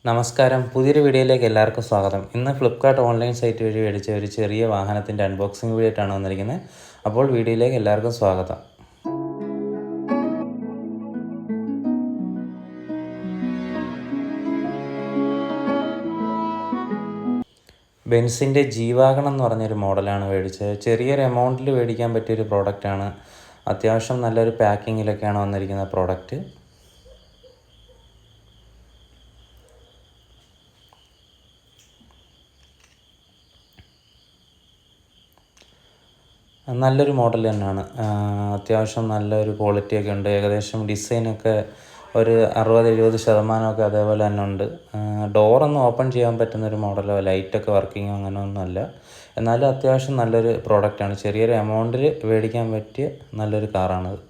നമസ്കാരം, പുതിയൊരു വീഡിയോയിലേക്ക് എല്ലാവർക്കും സ്വാഗതം. ഇന്ന് ഫ്ലിപ്കാർട്ട് ഓൺലൈൻ സൈറ്റ് വഴി മേടിച്ച ഒരു ചെറിയ വാഹനത്തിൻ്റെ അൺബോക്സിംഗ് വീഡിയോ ആയിട്ടാണ് വന്നിരിക്കുന്നത്. അപ്പോൾ വീഡിയോയിലേക്ക് എല്ലാവർക്കും സ്വാഗതം. ബെൻസിൻ്റെ G-Wagon എന്ന് പറഞ്ഞൊരു മോഡലാണ് മേടിച്ചത്. ചെറിയൊരു എമൗണ്ടിൽ മേടിക്കാൻ പറ്റിയൊരു പ്രോഡക്റ്റാണ്. അത്യാവശ്യം നല്ലൊരു പാക്കിങ്ങിലൊക്കെയാണ് വന്നിരിക്കുന്ന പ്രോഡക്റ്റ്. നല്ലൊരു മോഡൽ തന്നെയാണ്. അത്യാവശ്യം നല്ലൊരു ക്വാളിറ്റിയൊക്കെ ഉണ്ട്. ഏകദേശം ഡിസൈനൊക്കെ ഒരു 60-70% അതേപോലെ തന്നെ ഉണ്ട്. ഡോറൊന്നും ഓപ്പൺ ചെയ്യാൻ പറ്റുന്നൊരു മോഡലോ ലൈറ്റൊക്കെ വർക്കിങ്ങോ അങ്ങനെയൊന്നുമല്ല. എന്നാലും അത്യാവശ്യം നല്ലൊരു പ്രോഡക്റ്റാണ്. ചെറിയൊരു എമൗണ്ടിൽ മേടിക്കാൻ പറ്റിയ നല്ലൊരു കാറാണത്.